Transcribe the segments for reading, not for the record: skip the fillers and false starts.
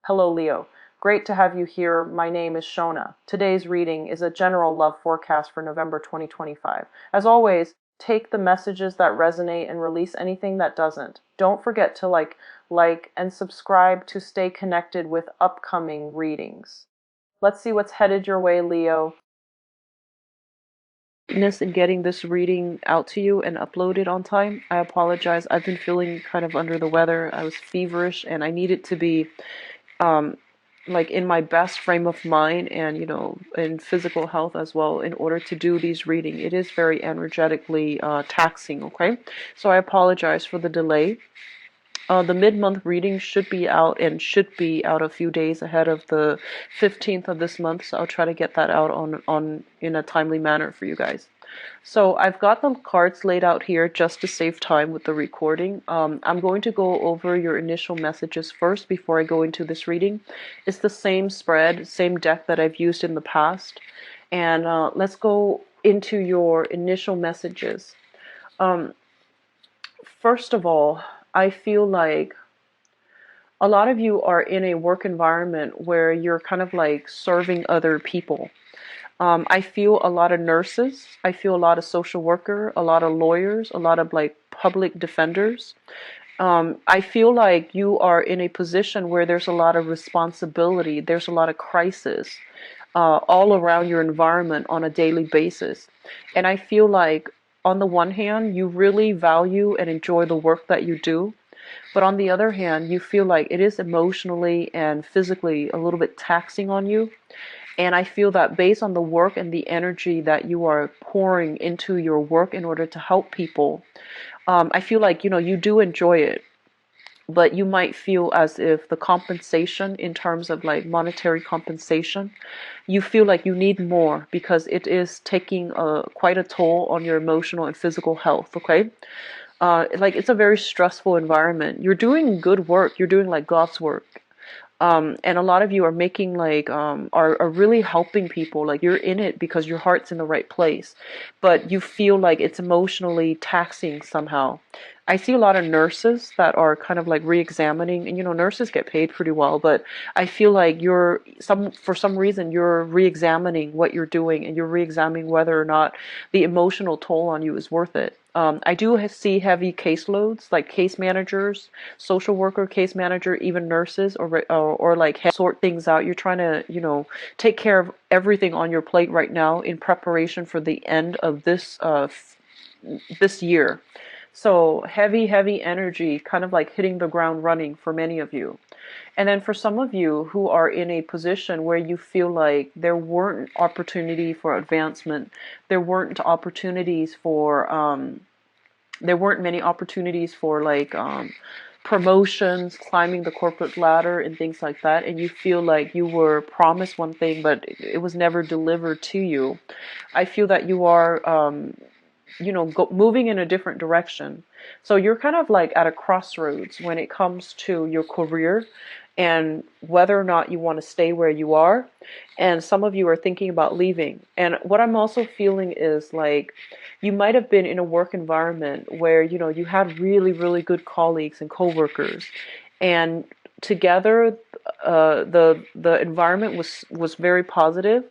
Hello, Leo. Great to have you here. My name is Shona. Today's reading is a general love forecast for November 2025. As always, take the messages that resonate and release anything that doesn't. Don't forget to like, and subscribe to stay connected with upcoming readings. Let's see what's headed your way, Leo. In getting this reading out to you and uploaded on time. I apologize. I've been feeling kind of under the weather. I was feverish and I needed to be like in my best frame of mind and in physical health as well in order to do these reading. It is very energetically taxing. Okay, so I apologize for the delay. The mid-month reading should be out a few days ahead of the 15th of this month, so I'll try to get that out on in a timely manner for you guys. So I've got the cards laid out here just to save time with the recording. I'm going to go over your initial messages first before I go into this reading. It's the same spread, same deck that I've used in the past. And let's go into your initial messages. First of all, I feel like a lot of you are in a work environment where you're kind of like serving other people. I feel a lot of nurses. I feel a lot of social worker, a lot of lawyers, a lot of like public defenders. I feel like you are in a position where there's a lot of responsibility. There's a lot of crisis all around your environment on a daily basis. And I feel like on the one hand, you really value and enjoy the work that you do. But on the other hand, you feel like it is emotionally and physically a little bit taxing on you. And I feel that based on the work and the energy that you are pouring into your work in order to help people, I feel like, you do enjoy it. But you might feel as if the compensation in terms of like monetary compensation, you feel like you need more because it is taking quite a toll on your emotional and physical health, okay? Like it's a very stressful environment. You're doing good work. You're doing like God's work. And a lot of you are making like are really helping people. Like you're in it because your heart's in the right place, but you feel like it's emotionally taxing somehow. I see a lot of nurses that are kind of like re-examining, and nurses get paid pretty well, but I feel like for some reason you're re-examining what you're doing, and you're re-examining whether or not the emotional toll on you is worth it. I do see heavy caseloads, like case managers, social worker, case manager, even nurses, or like sort things out. You're trying to, take care of everything on your plate right now in preparation for the end of this year. So heavy energy, kind of like hitting the ground running for many of you. And then for some of you who are in a position where you feel like there weren't opportunity for advancement, there weren't many opportunities for like promotions, climbing the corporate ladder and things like that, and you feel like you were promised one thing but it was never delivered to you. I feel that you are moving in a different direction. So you're kind of like at a crossroads when it comes to your career and whether or not you want to stay where you are. And some of you are thinking about leaving. And what I'm also feeling is like you might have been in a work environment where, you had really, really good colleagues and coworkers. And together, the environment was very positive,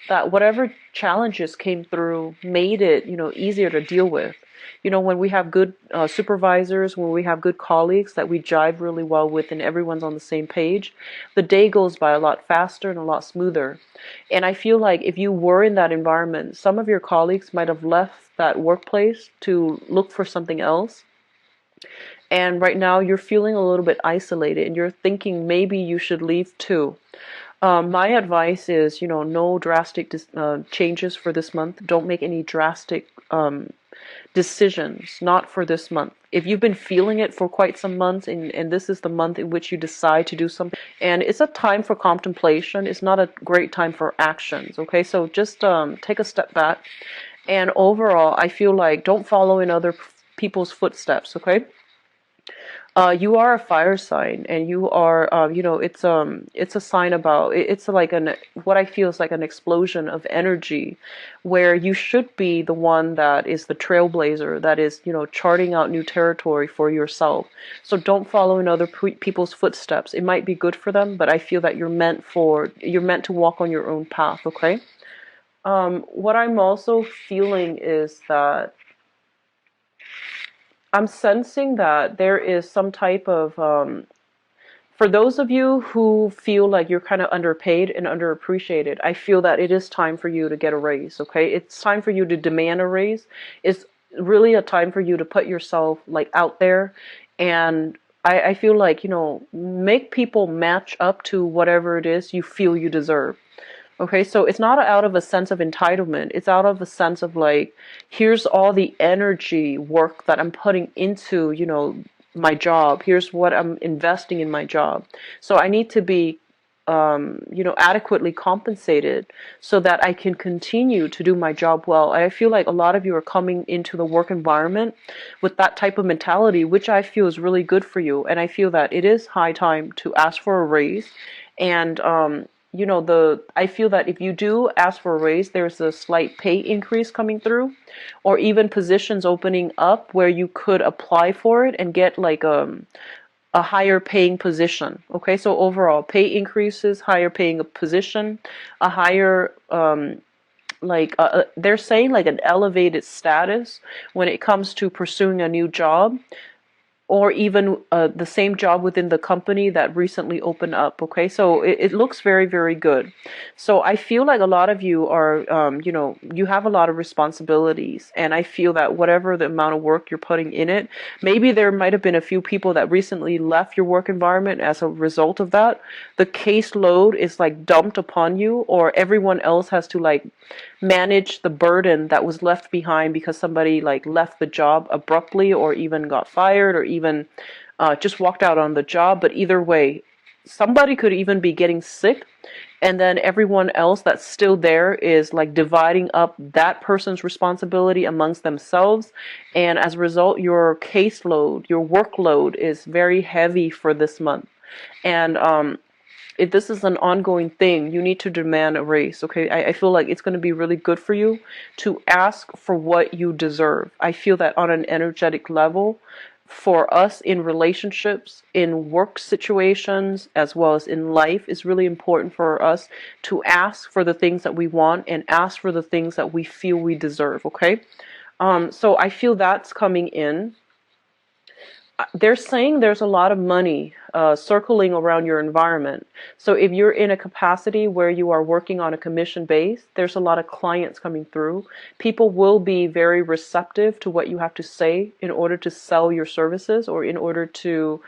that whatever challenges came through made it easier to deal with. When we have good supervisors, when we have good colleagues that we jive really well with and everyone's on the same page, the day goes by a lot faster and a lot smoother. And I feel like if you were in that environment, some of your colleagues might have left that workplace to look for something else. And right now you're feeling a little bit isolated and you're thinking maybe you should leave too. My advice is, no drastic changes for this month. Don't make any drastic decisions, not for this month. If you've been feeling it for quite some months and this is the month in which you decide to do something, and it's a time for contemplation, it's not a great time for actions, okay? So just take a step back. And overall, I feel like don't follow in other people's footsteps, okay? You are a fire sign, and you are, it's a sign about, it's like what I feel is like an explosion of energy, where you should be the one that is the trailblazer, that is, charting out new territory for yourself. So don't follow in other people's footsteps. It might be good for them, but I feel that you're meant to walk on your own path. Okay. What I'm also feeling is that I'm sensing that there is some type of, for those of you who feel like you're kind of underpaid and underappreciated, I feel that it is time for you to get a raise, okay? It's time for you to demand a raise. It's really a time for you to put yourself like out there, and I feel like, make people match up to whatever it is you feel you deserve. Okay, so it's not out of a sense of entitlement. It's out of a sense of like, here's all the energy work that I'm putting into, my job. Here's what I'm investing in my job. So I need to be, adequately compensated so that I can continue to do my job well. I feel like a lot of you are coming into the work environment with that type of mentality, which I feel is really good for you. And I feel that it is high time to ask for a raise. And, I feel that if you do ask for a raise, there's a slight pay increase coming through, or even positions opening up where you could apply for it and get like a higher paying position. Okay, so overall pay increases, higher paying position, a higher they're saying like an elevated status when it comes to pursuing a new job, or even the same job within the company that recently opened up. Okay, so it looks very, very good. So I feel like a lot of you are, you have a lot of responsibilities, and I feel that whatever the amount of work you're putting in it, maybe there might have been a few people that recently left your work environment as a result of that. The caseload is like dumped upon you, or everyone else has to like manage the burden that was left behind because somebody like left the job abruptly, or even got fired, or even just walked out on the job. But either way, somebody could even be getting sick, and then everyone else that's still there is like dividing up that person's responsibility amongst themselves. And as a result, your caseload, your workload is very heavy for this month. And if this is an ongoing thing, you need to demand a raise. Okay, I feel like it's going to be really good for you to ask for what you deserve. I feel that on an energetic level, for us in relationships, in work situations, as well as in life, it's really important for us to ask for the things that we want and ask for the things that we feel we deserve. Okay, so I feel that's coming in. They're saying there's a lot of money circling around your environment. So if you're in a capacity where you are working on a commission base, there's a lot of clients coming through. People will be very receptive to what you have to say in order to sell your services, or in order to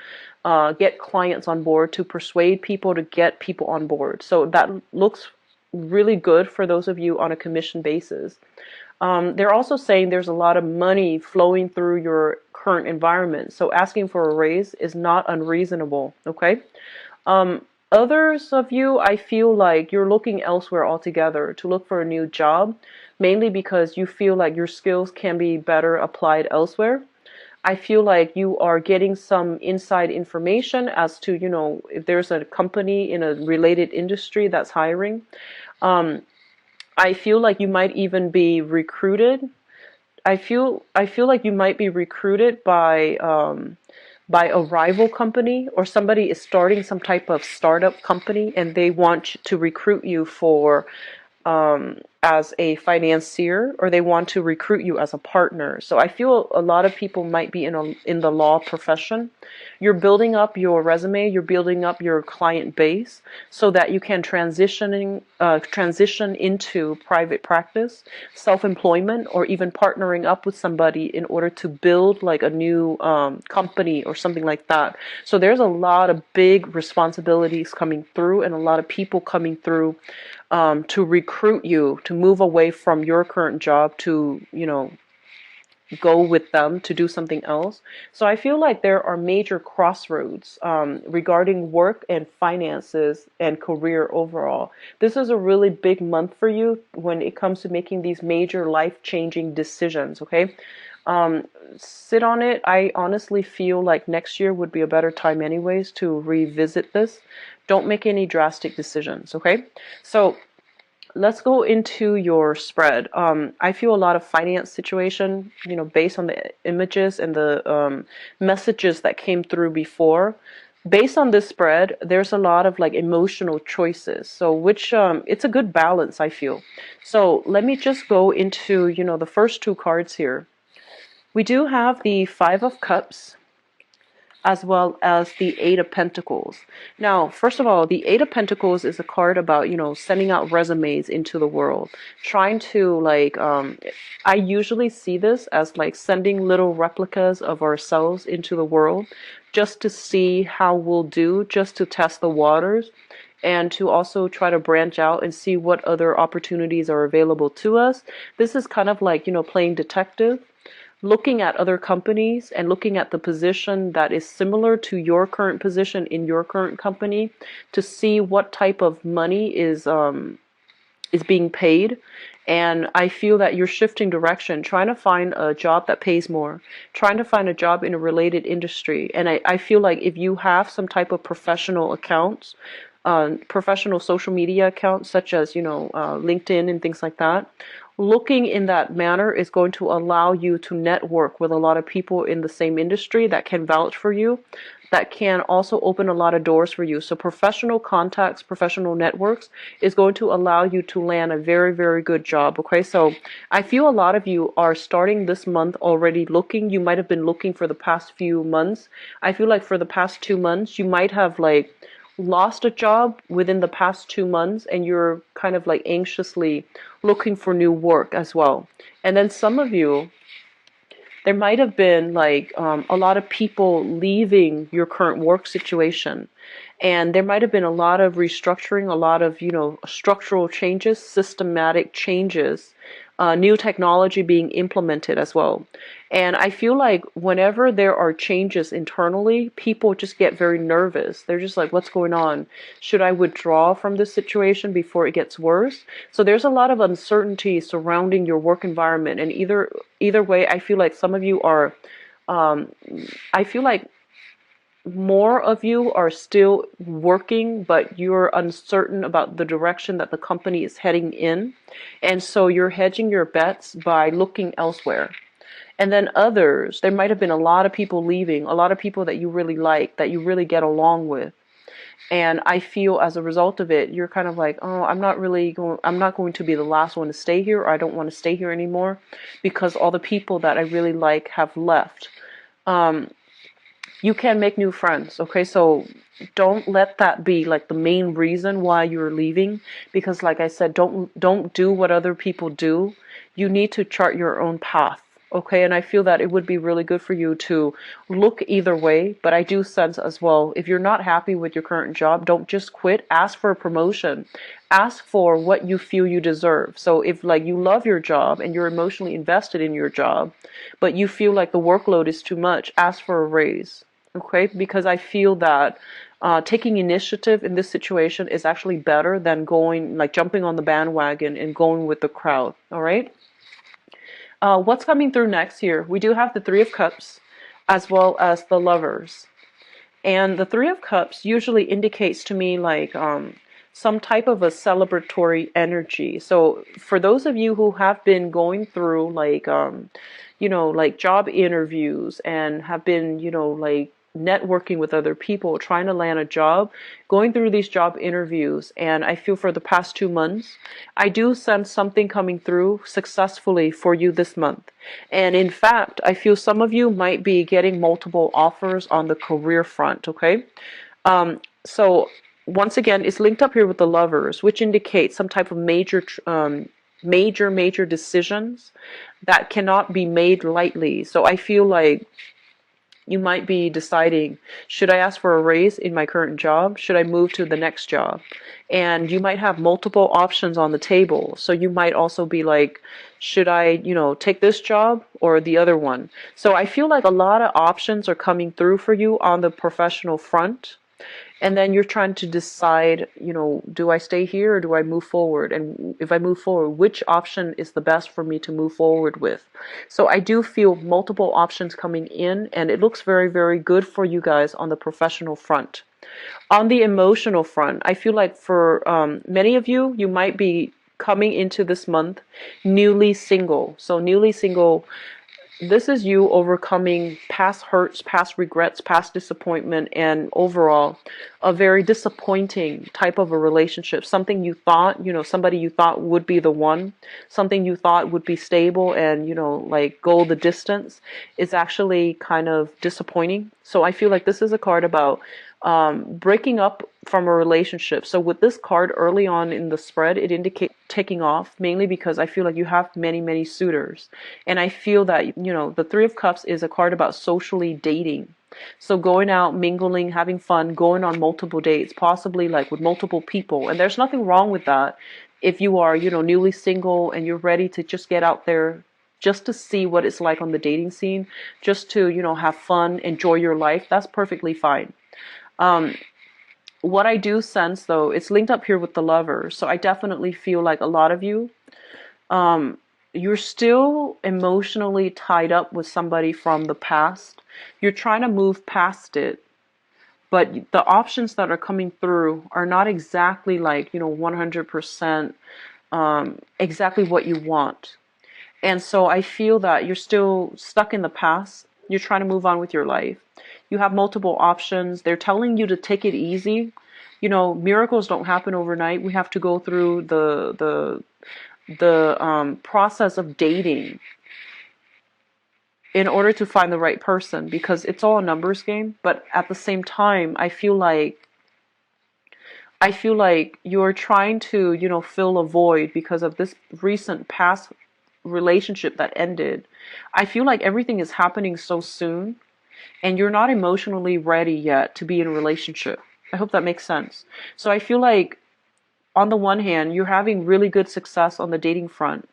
get clients on board, to persuade people, to get people on board. So that looks really good for those of you on a commission basis. They're also saying there's a lot of money flowing through your current environment. So asking for a raise is not unreasonable, okay? Others of you, I feel like you're looking elsewhere altogether to look for a new job, mainly because you feel like your skills can be better applied elsewhere. I feel like you are getting some inside information as to, if there's a company in a related industry that's hiring. I feel like you might even be recruited. I feel like you might be recruited by a rival company, or somebody is starting some type of startup company and they want to recruit you for as a financier, or they want to recruit you as a partner. So I feel a lot of people might be in the law profession. You're building up your resume, you're building up your client base so that you can transition into private practice, self-employment, or even partnering up with somebody in order to build like a new company or something like that. So there's a lot of big responsibilities coming through, and a lot of people coming through to recruit you to move away from your current job to, go with them to do something else. So I feel like there are major crossroads regarding work and finances and career overall. This is a really big month for you when it comes to making these major life-changing decisions, okay? Sit on it. I honestly feel like next year would be a better time anyways to revisit this. Don't make any drastic decisions, okay? So let's go into your spread. I feel a lot of finance situation, based on the images and the messages that came through before. Based on this spread, there's a lot of like emotional choices. So which it's a good balance, I feel. So let me just go into, the first two cards here. We do have the Five of Cups as well as the Eight of Pentacles. Now, first of all, the Eight of Pentacles is a card about, sending out resumes into the world, trying to like, I usually see this as like sending little replicas of ourselves into the world just to see how we'll do, just to test the waters, and to also try to branch out and see what other opportunities are available to us. This is kind of like, playing detective, looking at other companies and looking at the position that is similar to your current position in your current company to see what type of money is being paid. And I feel that you're shifting direction, trying to find a job that pays more, trying to find a job in a related industry. And I feel like if you have some type of professional accounts, professional social media accounts such as, LinkedIn and things like that, looking in that manner is going to allow you to network with a lot of people in the same industry that can vouch for you, that can also open a lot of doors for you. So professional contacts, professional networks is going to allow you to land a very, very good job. Okay, so I feel a lot of you are starting this month already looking. You might have been looking for the past few months. I feel like for the past 2 months, you might have like lost a job within the past 2 months and you're kind of like anxiously looking for new work as well. And then some of you, there might have been like a lot of people leaving your current work situation, and there might have been a lot of restructuring, a lot of structural changes, systematic changes, new technology being implemented as well. And I feel like whenever there are changes internally, people just get very nervous. They're just like, what's going on? Should I withdraw from this situation before it gets worse? So there's a lot of uncertainty surrounding your work environment. And either way, I feel like some of you are, I feel like more of you are still working, but you're uncertain about the direction that the company is heading in. And so you're hedging your bets by looking elsewhere. And then others, there might have been a lot of people leaving, a lot of people that you really like, that you really get along with. And I feel as a result of it, you're kind of like, oh, I'm not going to be the last one to stay here, or I don't want to stay here anymore because all the people that I really like have left. You can make new friends, okay? So don't let that be like the main reason why you're leaving, because like I said, don't do what other people do. You need to chart your own path, okay? And I feel that it would be really good for you to look either way, but I do sense as well, if you're not happy with your current job, don't just quit. Ask for a promotion. Ask for what you feel you deserve. So if like you love your job and you're emotionally invested in your job, but you feel like the workload is too much, ask for a raise. Okay, because I feel that taking initiative in this situation is actually better than jumping on the bandwagon and going with the crowd. All right. What's coming through next here? We do have the Three of Cups as well as the Lovers. And the Three of Cups usually indicates to me like some type of a celebratory energy. So for those of you who have been going through like job interviews and have been, like networking with other people, trying to land a job, going through these job interviews, and I feel for the past 2 months, I do sense something coming through successfully for you this month. And in fact, I feel some of you might be getting multiple offers on the career front, okay? So once again, it's linked up here with the Lovers, which indicates some type of major decisions that cannot be made lightly. So I feel like you might be deciding, should I ask for a raise in my current job? Should I move to the next job? And you might have multiple options on the table. So you might also be like, should I, take this job or the other one? So I feel like a lot of options are coming through for you on the professional front. And then you're trying to decide, do I stay here or do I move forward? And if I move forward, which option is the best for me to move forward with? So I do feel multiple options coming in, and it looks very, very good for you guys on the professional front. On the emotional front, I feel like for many of you, you might be coming into this month newly single. So newly single, this is you overcoming past hurts, past regrets, past disappointment, and overall a very disappointing type of a relationship. Something you thought, somebody you thought would be the one, something you thought would be stable and, like go the distance, is actually kind of disappointing. So I feel like this is a card about breaking up from a relationship. So with this card early on in the spread, it indicates taking off, mainly because I feel like you have many, many suitors. And I feel that, the Three of Cups is a card about socially dating. So going out, mingling, having fun, going on multiple dates, possibly like with multiple people. And there's nothing wrong with that if you are, newly single and you're ready to just get out there just to see what it's like on the dating scene, just to, have fun, enjoy your life. That's perfectly fine. What I do sense, though, it's linked up here with the Lovers. So I definitely feel like a lot of you, you're still emotionally tied up with somebody from the past. You're trying to move past it, but the options that are coming through are not exactly like, 100% exactly what you want. And so I feel that you're still stuck in the past. You're trying to move on with your life. You have multiple options. They're telling you to take it easy. Miracles don't happen overnight. We have to go through the process of dating in order to find the right person, because it's all a numbers game. But at the same time, I feel like you're trying to, fill a void because of this recent past relationship that ended. I feel like everything is happening so soon and you're not emotionally ready yet to be in a relationship. I hope that makes sense. So I feel like on the one hand, you're having really good success on the dating front,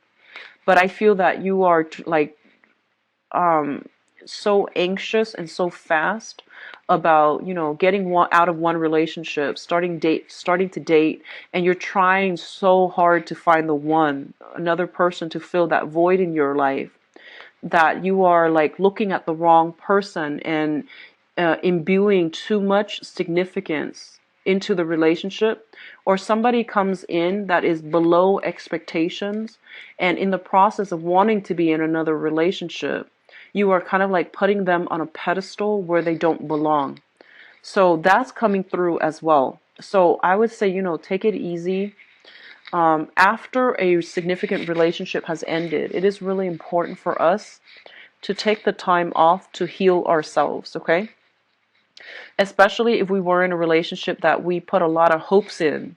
but I feel that you are so anxious and so fast about, getting out of one relationship, starting to date, and you're trying so hard to find another person to fill that void in your life, that you are like looking at the wrong person and imbuing too much significance into the relationship, or somebody comes in that is below expectations, and in the process of wanting to be in another relationship, you are kind of like putting them on a pedestal where they don't belong. So that's coming through as well. So I would say, take it easy. After a significant relationship has ended, it is really important for us to take the time off to heal ourselves, okay? Especially if we were in a relationship that we put a lot of hopes in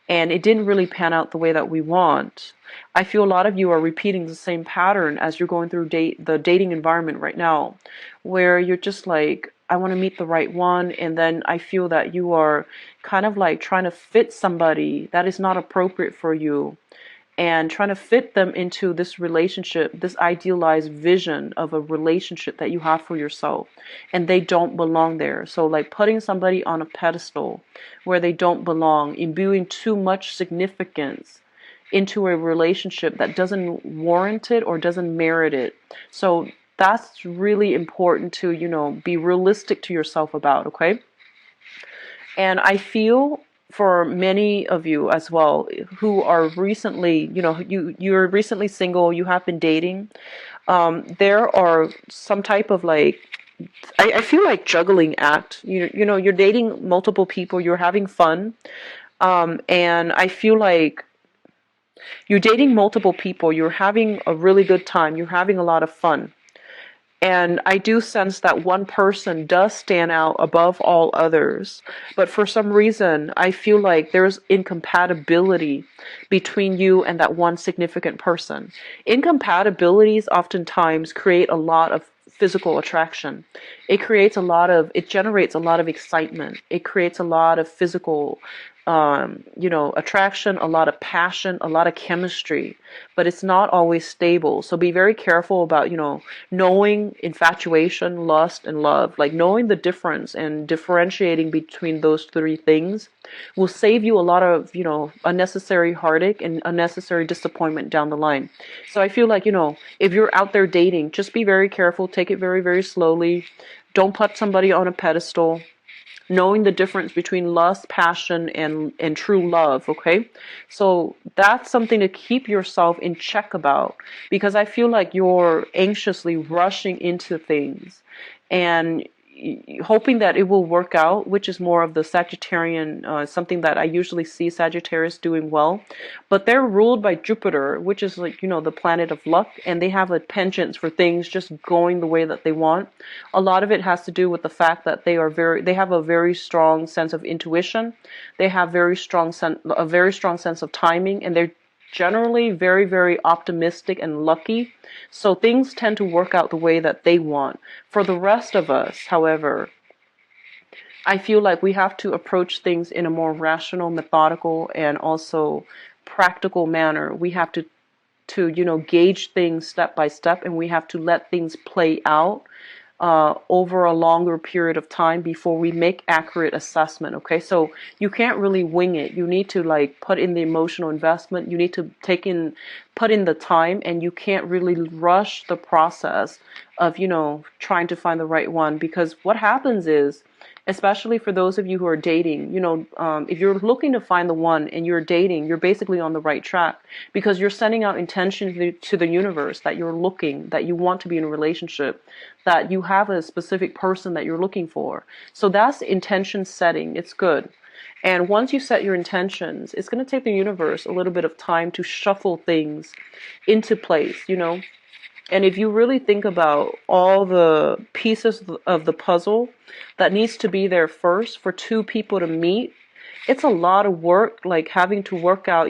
and it didn't really pan out the way that we want. I feel a lot of you are repeating the same pattern as you're going through the dating environment right now, where you're just like, I want to meet the right one, and then I feel that you are kind of like trying to fit somebody that is not appropriate for you, and trying to fit them into this relationship, this idealized vision of a relationship that you have for yourself, and they don't belong there. So like putting somebody on a pedestal where they don't belong, imbuing too much significance into a relationship that doesn't warrant it or doesn't merit it. So that's really important to, be realistic to yourself about, okay? And I feel for many of you as well who are recently, you're recently single, you have been dating, there are some type of like, I feel like juggling act. You're dating multiple people, you're having fun, and I feel like you're dating multiple people, you're having a really good time, you're having a lot of fun. And I do sense that one person does stand out above all others. But for some reason, I feel like there's incompatibility between you and that one significant person. Incompatibilities oftentimes create a lot of physical attraction. it generates a lot of excitement. It creates a lot of physical, attraction, a lot of passion, a lot of chemistry, but it's not always stable. So be very careful about, knowing infatuation, lust, and love, like knowing the difference and differentiating between those three things will save you a lot of, unnecessary heartache and unnecessary disappointment down the line. So I feel like, if you're out there dating, just be very careful, take it very, very slowly. Don't put somebody on a pedestal. Knowing the difference between lust, passion, and true love, okay? So that's something to keep yourself in check about, because I feel like you're anxiously rushing into things and hoping that it will work out, which is more of the Sagittarian, something that I usually see Sagittarius doing well. But they're ruled by Jupiter, which is like, the planet of luck, and they have a penchant for things just going the way that they want. A lot of it has to do with the fact that they have a very strong sense of intuition. They have a very strong sense of timing, and they're generally very, very optimistic and lucky. So things tend to work out the way that they want. For the rest of us, however, I feel like we have to approach things in a more rational, methodical, and also practical manner. We have to gauge things step by step, and we have to let things play out over a longer period of time before we make accurate assessment. Okay, so you can't really wing it. You need to like put in the emotional investment. You need to put in the time, and you can't really rush the process of trying to find the right one, because what happens is, especially for those of you who are dating, if you're looking to find the one and you're dating, you're basically on the right track, because you're sending out intention to the universe that you're looking, that you want to be in a relationship, that you have a specific person that you're looking for. So that's intention setting. It's good. And once you set your intentions, it's going to take the universe a little bit of time to shuffle things into place. And if you really think about all the pieces of the puzzle that needs to be there first for two people to meet, it's a lot of work, like having to work out,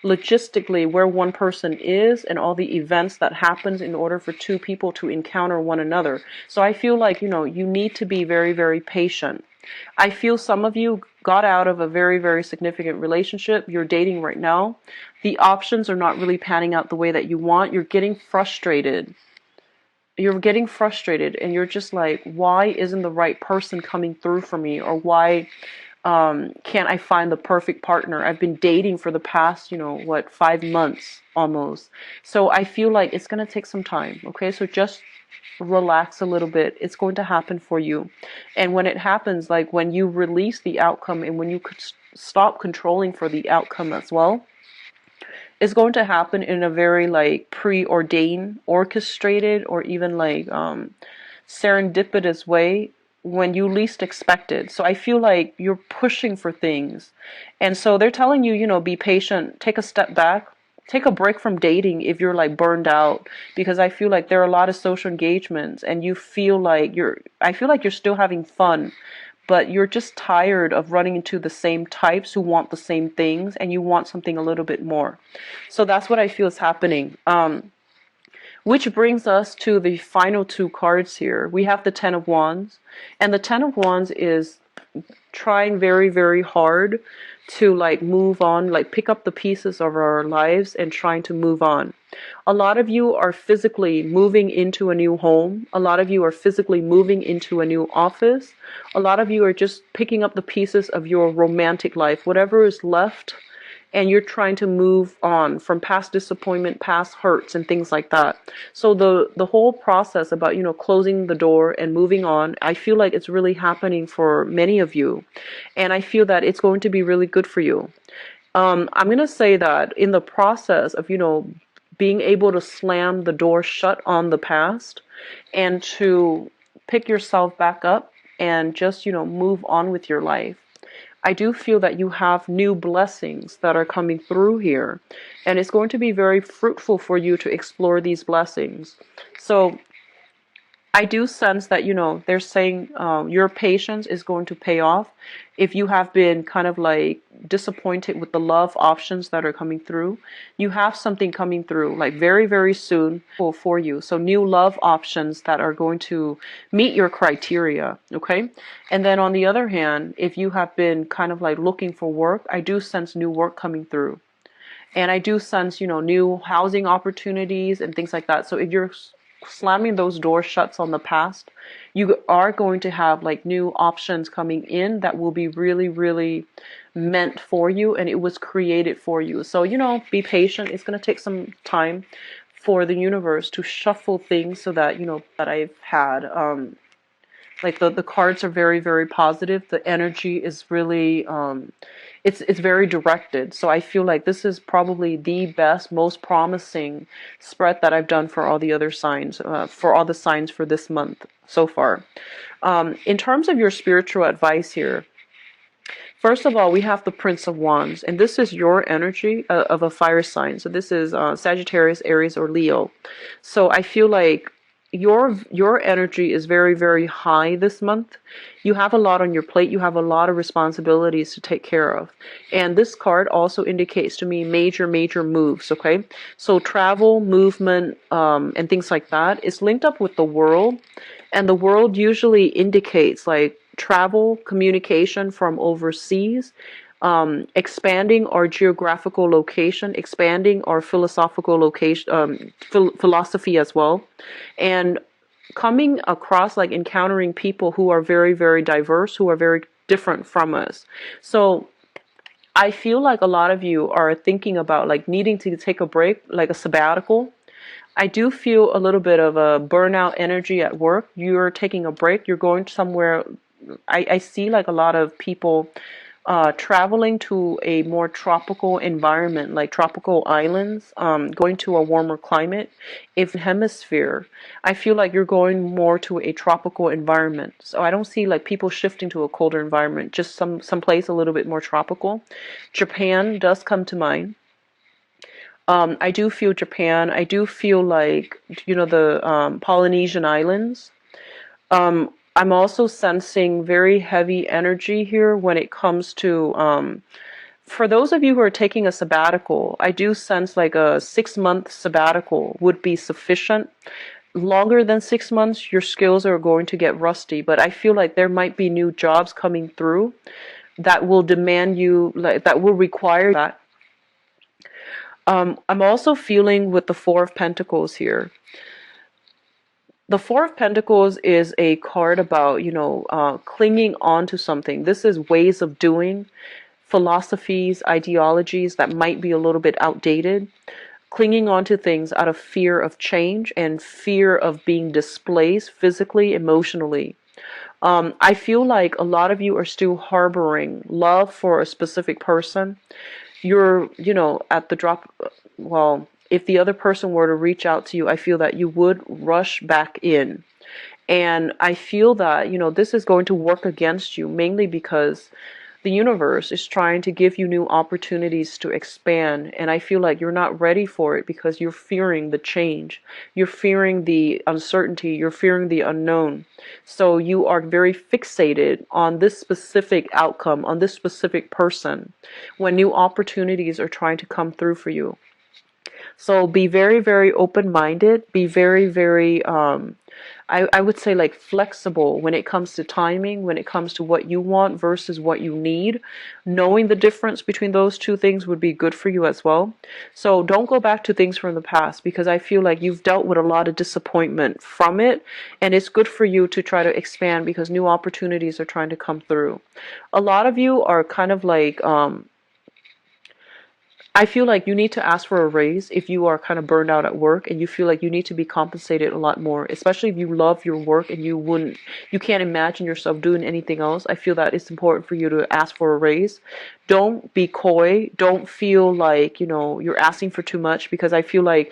logistically where one person is and all the events that happens in order for two people to encounter one another. So I feel like, you need to be very, very patient. I feel some of you got out of a very, very significant relationship. You're dating right now. The options are not really panning out the way that you want. You're getting frustrated. And you're just like, why isn't the right person coming through for me? Or why can't I find the perfect partner? I've been dating for the past, 5 months almost. So I feel like it's going to take some time. Okay, so just relax a little bit. It's going to happen for you. And when it happens, like when you release the outcome and when you could stop controlling for the outcome as well, it's going to happen in a very like preordained, orchestrated, or even like serendipitous way when you least expect it. So I feel like you're pushing for things. And so they're telling you, be patient, take a step back, take a break from dating if you're like burned out, because I feel like there are a lot of social engagements and I feel like you're still having fun, but you're just tired of running into the same types who want the same things, and you want something a little bit more. So that's what I feel is happening. Which brings us to the final two cards here. We have the Ten of Wands, and the Ten of Wands is trying very, very hard to like move on, like pick up the pieces of our lives and trying to move on. A lot of you are physically moving into a new home. A lot of you are physically moving into a new office. A lot of you are just picking up the pieces of your romantic life, whatever is left, and you're trying to move on from past disappointment, past hurts, and things like that. So the whole process about, closing the door and moving on, I feel like it's really happening for many of you. And I feel that it's going to be really good for you. I'm going to say that in the process of, being able to slam the door shut on the past and to pick yourself back up and just, move on with your life, I do feel that you have new blessings that are coming through here, and it's going to be very fruitful for you to explore these blessings. So I do sense that, they're saying your patience is going to pay off. If you have been kind of like disappointed with the love options that are coming through, you have something coming through like very, very soon for you. So new love options that are going to meet your criteria. Okay. And then on the other hand, if you have been kind of like looking for work, I do sense new work coming through. And I do sense, new housing opportunities and things like that. So if you're slamming those doors shuts on the past, you are going to have like new options coming in that will be really, really meant for you, and it was created for you. So, be patient. It's going to take some time for the universe to shuffle things so that, that I've had. Like the cards are very, very positive. The energy is really it's very directed. So I feel like this is probably the best, most promising spread that I've done for all the other signs, for all the signs for this month so far. In terms of your spiritual advice here, first of all, we have the Prince of Wands, and this is your energy of a fire sign. So this is Sagittarius, Aries, or Leo. So I feel like your energy is very, very high this month. You have a lot on your plate. You have a lot of responsibilities to take care of. And this card also indicates to me major, major moves, okay? So travel, movement, and things like that is linked up with the world. And the world usually indicates like travel, communication from overseas, expanding our geographical location, expanding our philosophical location, philosophy as well, and coming across like encountering people who are very, very diverse, who are very different from us. So I feel like a lot of you are thinking about like needing to take a break, like a sabbatical. I do feel a little bit of a burnout energy at work. You're taking a break. You're going somewhere. I see like a lot of people traveling to a more tropical environment, like tropical islands, going to a warmer climate. If hemisphere, I feel like you're going more to a tropical environment. So I don't see like people shifting to a colder environment, just some place a little bit more tropical. Japan does come to mind. I do feel Japan. I do feel like, the Polynesian islands. I'm also sensing very heavy energy here when it comes to, for those of you who are taking a sabbatical, I do sense like a 6-month sabbatical would be sufficient. Longer than 6 months, your skills are going to get rusty, but I feel like there might be new jobs coming through that will demand you, like, that will require that. I'm also feeling with the Four of Pentacles here. The Four of Pentacles is a card about, clinging on to something. This is ways of doing, philosophies, ideologies that might be a little bit outdated. Clinging on to things out of fear of change and fear of being displaced physically, emotionally. I feel like a lot of you are still harboring love for a specific person. You're, at the drop, well, if the other person were to reach out to you, I feel that you would rush back in. And I feel that, this is going to work against you, mainly because the universe is trying to give you new opportunities to expand. And I feel like you're not ready for it because you're fearing the change. You're fearing the uncertainty. You're fearing the unknown. So you are very fixated on this specific outcome, on this specific person, when new opportunities are trying to come through for you. So be very, very open-minded. Be very, very, I would say like flexible when it comes to timing, when it comes to what you want versus what you need. Knowing the difference between those two things would be good for you as well. So don't go back to things from the past, because I feel like you've dealt with a lot of disappointment from it. And it's good for you to try to expand because new opportunities are trying to come through. A lot of you are kind of like, I feel like you need to ask for a raise if you are kind of burned out at work and you feel like you need to be compensated a lot more, especially if you love your work and you can't imagine yourself doing anything else. I feel that it's important for you to ask for a raise. Don't be coy. Don't feel like, you're asking for too much, because I feel like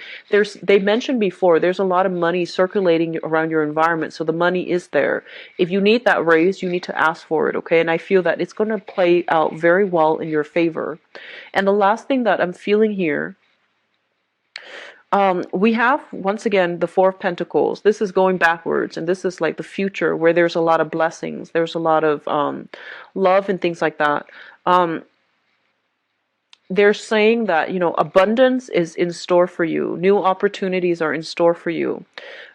they mentioned before, there's a lot of money circulating around your environment. So the money is there. If you need that raise, you need to ask for it. Okay. And I feel that it's going to play out very well in your favor. And the last thing that I'm feeling here, We have, once again, the Four of Pentacles. This is going backwards, and this is like the future where there's a lot of blessings. There's a lot of love and things like that. Um, they're saying that, abundance is in store for you. New opportunities are in store for you.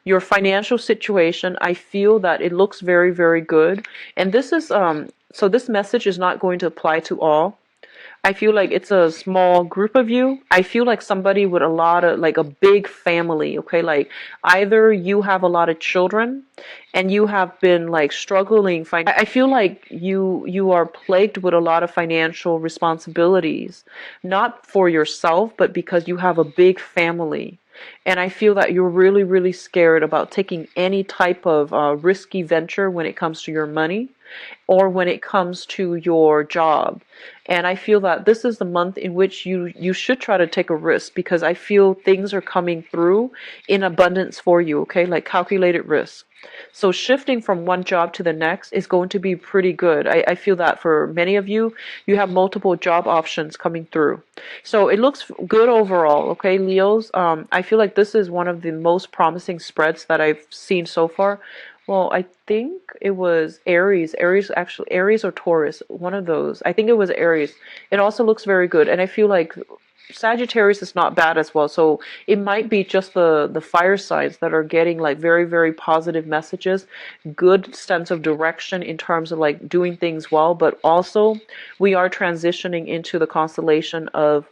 Your financial situation, I feel that it looks very, very good. And this is, so this message is not going to apply to all. I feel like it's a small group of you. I feel like somebody with a lot of, like a big family, okay? Like either you have a lot of children and you have been like struggling. I feel like you are plagued with a lot of financial responsibilities, not for yourself, but because you have a big family. And I feel that you're really, really scared about taking any type of risky venture when it comes to your money or when it comes to your job. And I feel that this is the month in which you should try to take a risk, because I feel things are coming through in abundance for you, okay? Like calculated risk. So shifting from one job to the next is going to be pretty good. I feel that for many of you, you have multiple job options coming through. So it looks good overall, okay, Leos? I feel like this is one of the most promising spreads that I've seen so far. Well, I think it was Aries. Aries or Taurus, one of those. I think it was Aries. It also looks very good. And I feel like Sagittarius is not bad as well. So it might be just the fire signs that are getting like very, very positive messages, good sense of direction in terms of like doing things well. But also we are transitioning into the constellation of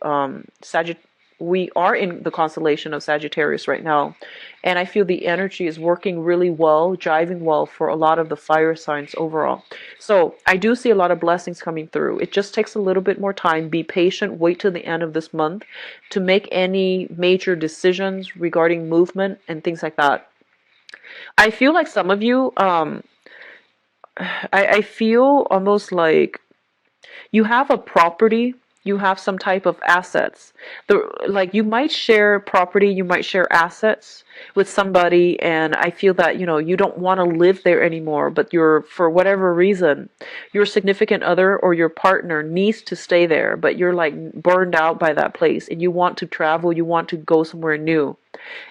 Sagittarius. We are in the constellation of Sagittarius right now, and I feel the energy is working really well, jiving well for a lot of the fire signs overall. So I do see a lot of blessings coming through. It just takes a little bit more time. Be patient. Wait till the end of this month to make any major decisions regarding movement and things like that. I feel like some of you, I feel almost like you have a property, you have some type of assets. Like you might share property, you might share assets with somebody, and I feel that you don't want to live there anymore, but you're, for whatever reason, your significant other or your partner needs to stay there, but you're like burned out by that place and you want to travel, you want to go somewhere new.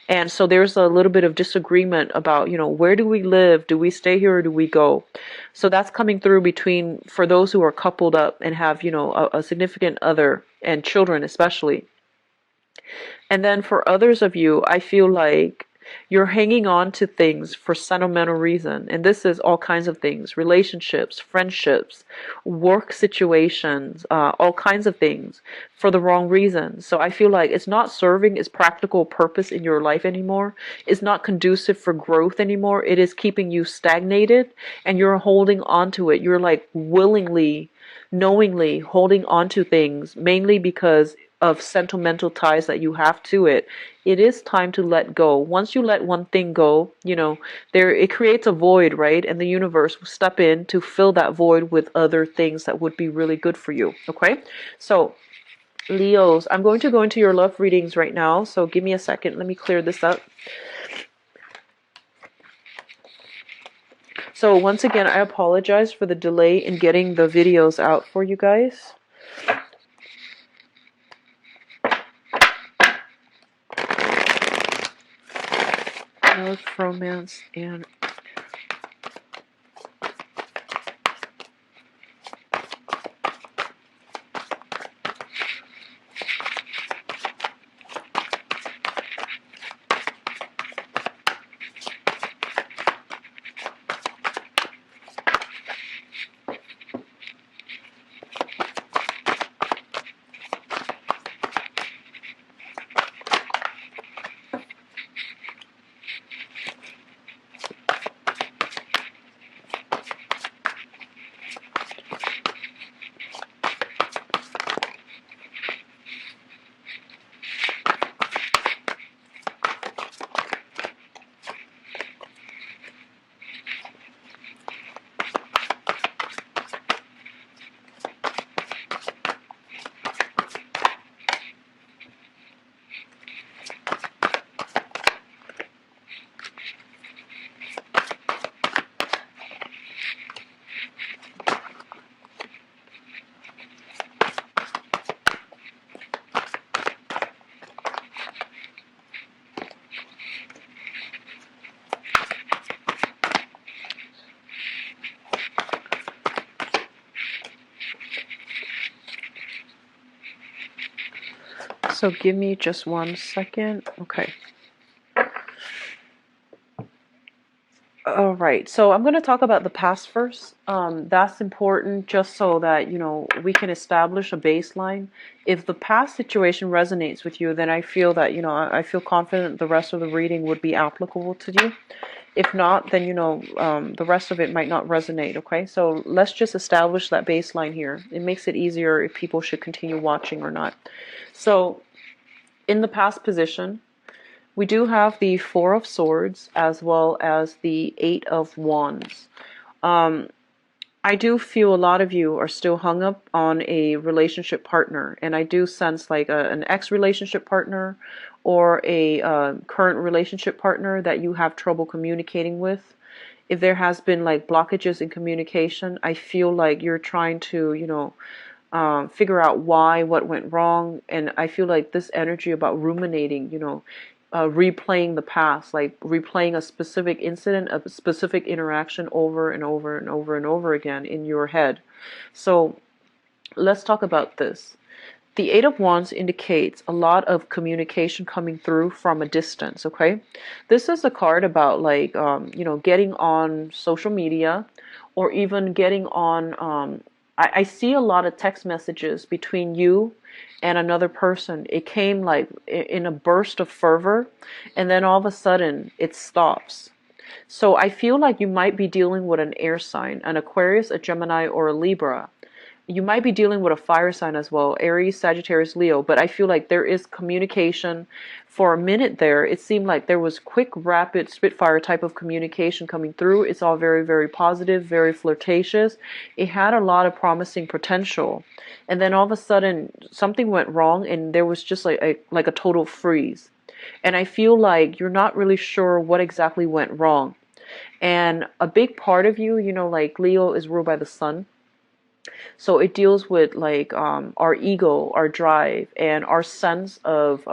And so there's a little bit of disagreement about, where do we live? Do we stay here or do we go? So that's coming through between, for those who are coupled up and have, a significant other and children especially. And then for others of you, I feel like you're hanging on to things for sentimental reason. And this is all kinds of things: relationships, friendships, work situations, all kinds of things for the wrong reasons. So I feel like it's not serving its practical purpose in your life anymore. It's not conducive for growth anymore. It is keeping you stagnated and you're holding on to it. You're like willingly, knowingly holding on to things, mainly because of sentimental ties that you have to it. It is time to let go. Once you let one thing go, it creates a void, right? And the universe will step in to fill that void with other things that would be really good for you. Okay? So, Leos, I'm going to go into your love readings right now. So give me a second. Let me clear this up. So once again, I apologize for the delay in getting the videos out for you guys. Love, romance, and So give me just 1 second. Okay. All right, so I'm going to talk about the past first. That's important just so that, we can establish a baseline. If the past situation resonates with you, then I feel that, I feel confident the rest of the reading would be applicable to you. If not, then, the rest of it might not resonate, okay? So let's just establish that baseline here. It makes it easier if people should continue watching or not. So in the past position, we do have the Four of Swords as well as the Eight of Wands. I do feel a lot of you are still hung up on a relationship partner, and I do sense like an ex-relationship partner or a current relationship partner that you have trouble communicating with. If there has been like blockages in communication, I feel like you're trying to, figure out why, what went wrong, and I feel like this energy about ruminating, replaying the past, like replaying a specific incident, a specific interaction over and over and over and over again in your head. So let's talk about this. The Eight of Wands indicates a lot of communication coming through from a distance, okay? This is a card about like, getting on social media or even getting on, I see a lot of text messages between you and another person. It came like in a burst of fervor, and then all of a sudden it stops. So I feel like you might be dealing with an air sign, an Aquarius, a Gemini, or a Libra. You might be dealing with a fire sign as well, Aries, Sagittarius, Leo, but I feel like there is communication. For a minute there, it seemed like there was quick, rapid, spitfire type of communication coming through. It's all very, very positive, very flirtatious. It had a lot of promising potential. And then all of a sudden, something went wrong, and there was just like a total freeze. And I feel like you're not really sure what exactly went wrong. And a big part of you, like Leo is ruled by the sun. So it deals with like our ego, our drive, and our sense of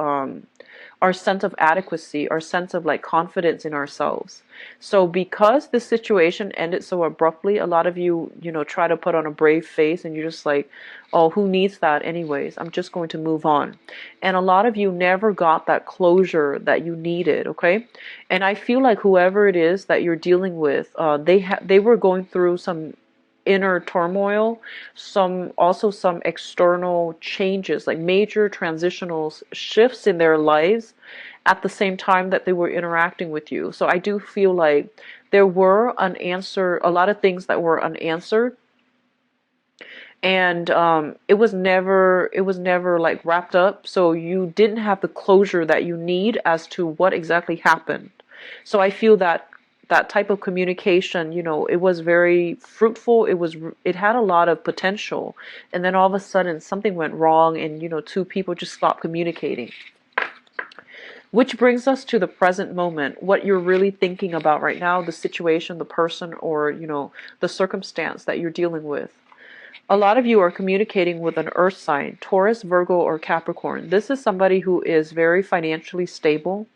adequacy, our sense of like confidence in ourselves. So because this situation ended so abruptly, a lot of you, try to put on a brave face, and you're just like, oh, who needs that anyways? I'm just going to move on. And a lot of you never got that closure that you needed, okay? And I feel like whoever it is that you're dealing with, they were going through some inner turmoil, some external changes, like major transitional shifts in their lives at the same time that they were interacting with you. So I do feel like there were a lot of things that were unanswered, and it was never like wrapped up, so you didn't have the closure that you need as to what exactly happened. So I feel that type of communication, it was very fruitful. It had a lot of potential, and then all of a sudden something went wrong, and two people just stopped communicating. Which brings us to the present moment, what you're really thinking about right now, the situation, the person, or the circumstance that you're dealing with. A lot of you are communicating with an earth sign, Taurus, Virgo, or Capricorn. This is somebody who is very financially stable.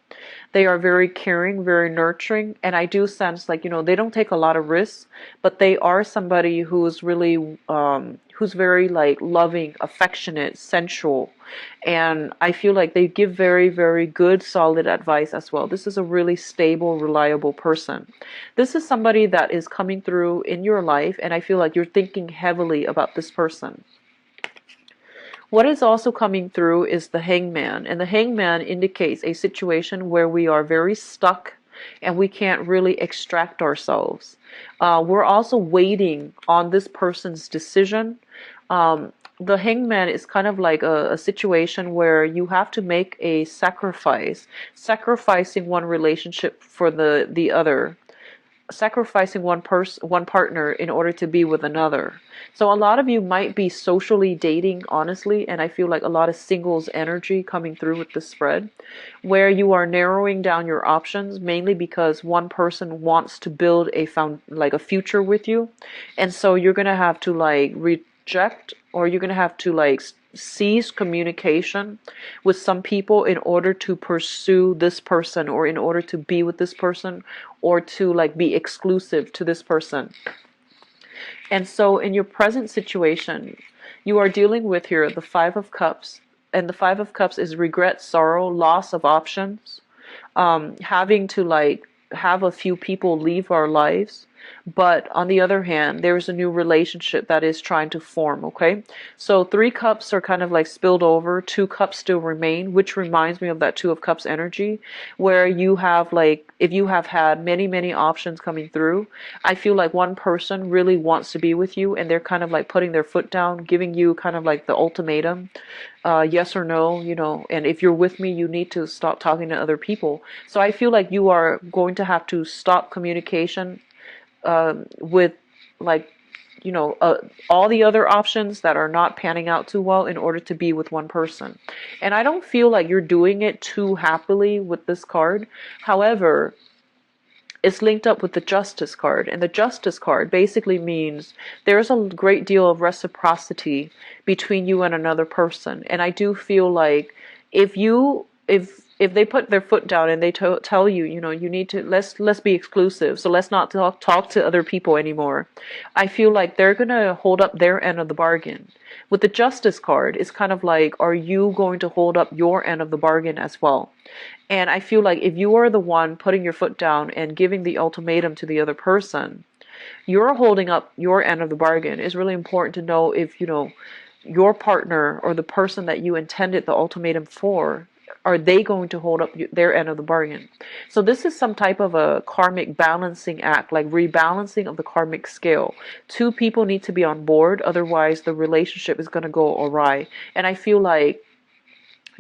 They are very caring, very nurturing, and I do sense like, they don't take a lot of risks, but they are somebody who's really, who's very like loving, affectionate, sensual, and I feel like they give very, very good, solid advice as well. This is a really stable, reliable person. This is somebody that is coming through in your life, and I feel like you're thinking heavily about this person. What is also coming through is the hangman, and the hangman indicates a situation where we are very stuck and we can't really extract ourselves. We're also waiting on this person's decision. The hangman is kind of like a situation where you have to make a sacrifice, sacrificing one relationship for the other, sacrificing one partner in order to be with another. So a lot of you might be socially dating, honestly, and I feel like a lot of singles energy coming through with this spread, where you are narrowing down your options mainly because one person wants to build a future with you, and so you're gonna have to like reject, or you're gonna have to like cease communication with some people in order to pursue this person, or in order to be with this person, or to like be exclusive to this person. And so in your present situation, you are dealing with here the Five of Cups, and the Five of Cups is regret, sorrow, loss of options, having to like have a few people leave our lives. But on the other hand, there's a new relationship that is trying to form, okay? So three cups are kind of like spilled over, two cups still remain, which reminds me of that Two of Cups energy, where you have like, if you have had many, many options coming through, I feel like one person really wants to be with you and they're kind of like putting their foot down, giving you kind of like the ultimatum, yes or no, and if you're with me, you need to stop talking to other people. So I feel like you are going to have to stop communication with like all the other options that are not panning out too well in order to be with one person. And I don't feel like you're doing it too happily with this card. However, it's linked up with the Justice card, and the Justice card basically means there's a great deal of reciprocity between you and another person. And I do feel like if they put their foot down and they tell you, you need to let's be exclusive, so let's not talk to other people anymore, I feel like they're gonna hold up their end of the bargain. With the Justice card, it's kind of like, are you going to hold up your end of the bargain as well? And I feel like if you are the one putting your foot down and giving the ultimatum to the other person, you're holding up your end of the bargain. It's really important to know if, your partner or the person that you intended the ultimatum for, are they going to hold up their end of the bargain? So this is some type of a karmic balancing act, like rebalancing of the karmic scale. Two people need to be on board, otherwise the relationship is going to go awry. And I feel like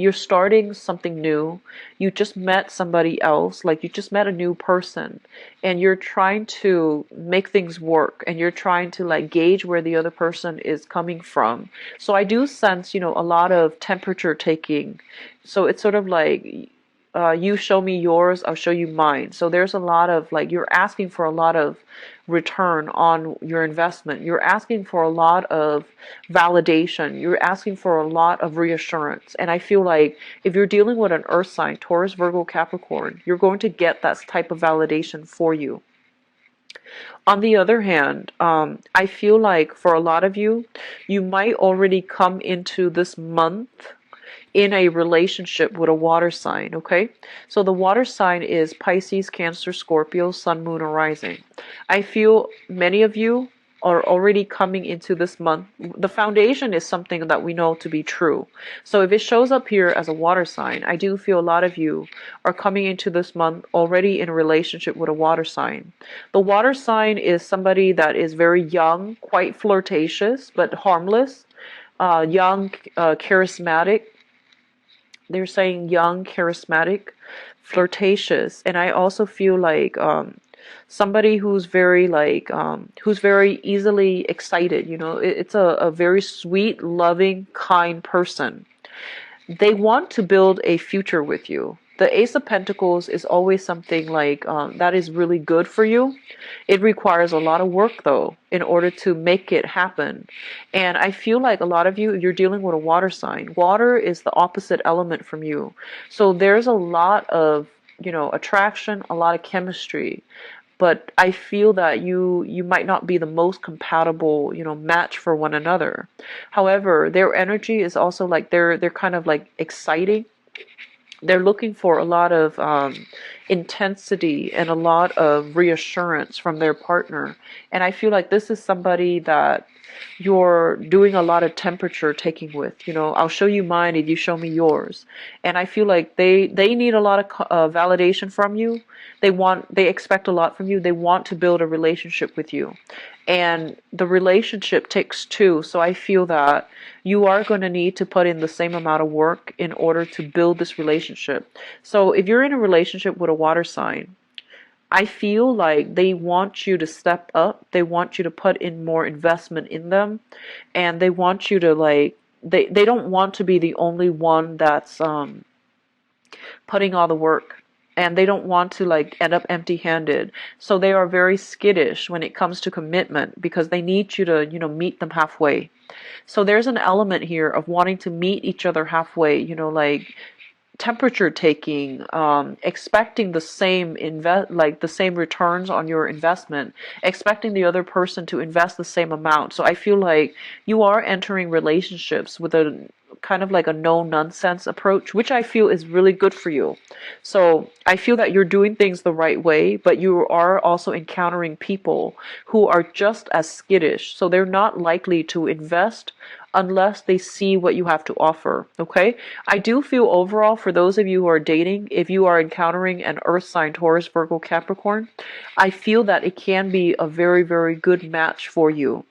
you're starting something new. You just met somebody else, like you just met a new person, and you're trying to make things work, and you're trying to like gauge where the other person is coming from. So I do sense, a lot of temperature taking. So it's sort of like, you show me yours, I'll show you mine. So there's a lot of like, you're asking for a lot of return on your investment. You're asking for a lot of validation. You're asking for a lot of reassurance. And I feel like if you're dealing with an earth sign, Taurus, Virgo, Capricorn, you're going to get that type of validation for you. On the other hand, I feel like for a lot of you, you might already come into this month in a relationship with a water sign, okay? So the water sign is Pisces, Cancer, Scorpio, Sun, Moon, or Rising. I feel many of you are already coming into this month. The foundation is something that we know to be true. So if it shows up here as a water sign, I do feel a lot of you are coming into this month already in a relationship with a water sign. The water sign is somebody that is very young, quite flirtatious, but harmless, young, charismatic. They're saying young, charismatic, flirtatious. And I also feel like somebody who's very like, who's very easily excited. It's a very sweet, loving, kind person. They want to build a future with you. The Ace of Pentacles is always something like that is really good for you. It requires a lot of work, though, in order to make it happen. And I feel like a lot of you, you're dealing with a water sign. Water is the opposite element from you. So there's a lot of, attraction, a lot of chemistry. But I feel that you might not be the most compatible, match for one another. However, their energy is also like they're kind of like exciting. They're looking for a lot of intensity and a lot of reassurance from their partner. And I feel like this is somebody that you're doing a lot of temperature taking with. I'll show you mine if you show me yours. And I feel like they need a lot of validation from you. They expect a lot from you. They want to build a relationship with you. And the relationship takes two. So I feel that you are going to need to put in the same amount of work in order to build this relationship. So if you're in a relationship with a water sign, I feel like they want you to step up. They want you to put in more investment in them. And they want you to like, they don't want to be the only one that's putting all the work. And they don't want to like end up empty-handed. So they are very skittish when it comes to commitment because they need you to, meet them halfway. So there's an element here of wanting to meet each other halfway, like temperature taking, expecting the same the same returns on your investment, expecting the other person to invest the same amount. So I feel like you are entering relationships with kind of like a no nonsense approach, which I feel is really good for you. So I feel that you're doing things the right way, but you are also encountering people who are just as skittish. So they're not likely to invest unless they see what you have to offer. Okay. I do feel overall, for those of you who are dating, if you are encountering an earth sign, Taurus, Virgo, Capricorn, I feel that it can be a very, very good match for you.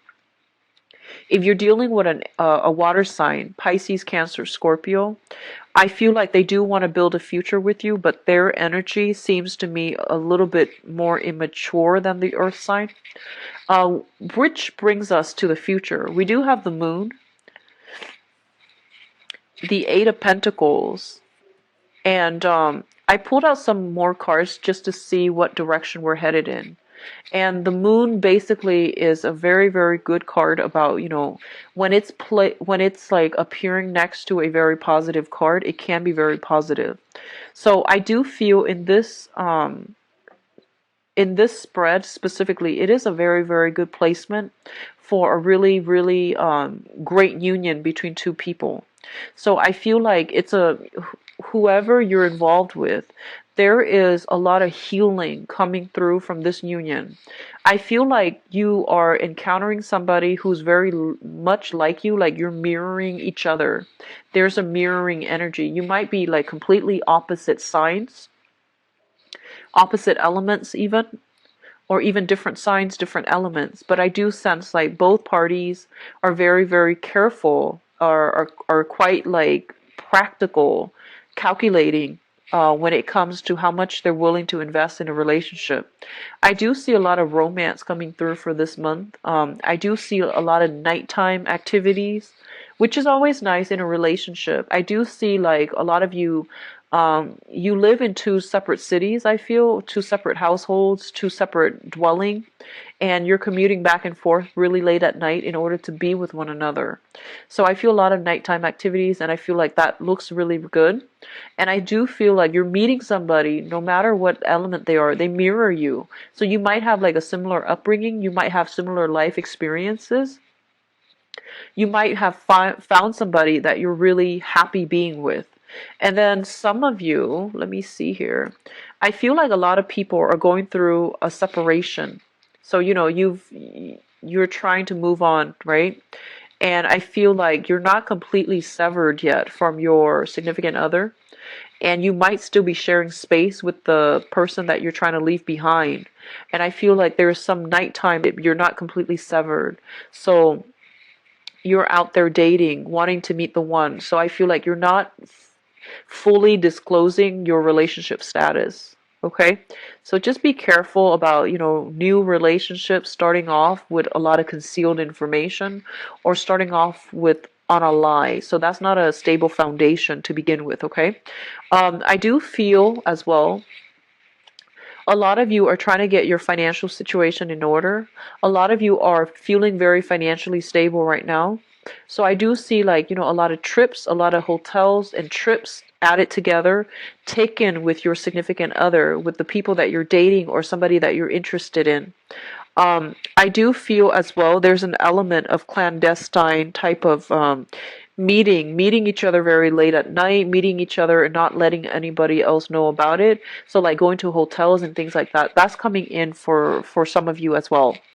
If you're dealing with a water sign, Pisces, Cancer, Scorpio, I feel like they do want to build a future with you, but their energy seems to me a little bit more immature than the earth sign. Uh, which brings us to the future. We do have the moon, the Eight of Pentacles, and I pulled out some more cards just to see what direction we're headed in. And the moon basically is a very, very good card about, when it's like appearing next to a very positive card, it can be very positive. So I do feel in this spread specifically, it is a very, very good placement for a really, really great union between two people. So I feel like whoever you're involved with, there is a lot of healing coming through from this union. I feel like you are encountering somebody who's very much like you, like you're mirroring each other. There's a mirroring energy. You might be like completely opposite signs, opposite elements even, or even different signs, different elements. But I do sense like both parties are very, very careful, are quite like practical, calculating when it comes to how much they're willing to invest in a relationship. I do see a lot of romance coming through for this month. I do see a lot of nighttime activities, which is always nice in a relationship. I do see like a lot of you, you live in two separate cities, I feel, two separate households, two separate dwelling, and you're commuting back and forth really late at night in order to be with one another. So I feel a lot of nighttime activities, and I feel like that looks really good. And I do feel like you're meeting somebody, no matter what element they are, they mirror you. So you might have like a similar upbringing, you might have similar life experiences. You might have found somebody that you're really happy being with. And then some of you, let me see here. I feel like a lot of people are going through a separation. So, you're trying to move on, right? And I feel like you're not completely severed yet from your significant other. And you might still be sharing space with the person that you're trying to leave behind. And I feel like there's some nighttime that you're not completely severed. So you're out there dating, wanting to meet the one. So I feel like you're not fully disclosing your relationship status. Okay? So just be careful about, new relationships starting off with a lot of concealed information or starting off with on a lie. So that's not a stable foundation to begin with, okay? I do feel as well, a lot of you are trying to get your financial situation in order. A lot of you are feeling very financially stable right now. So I do see like, a lot of trips, a lot of hotels and trips added together, taken with your significant other, with the people that you're dating or somebody that you're interested in. I do feel as well there's an element of clandestine type of meeting each other very late at night, meeting each other and not letting anybody else know about it. So like going to hotels and things like that, that's coming in for some of you as well.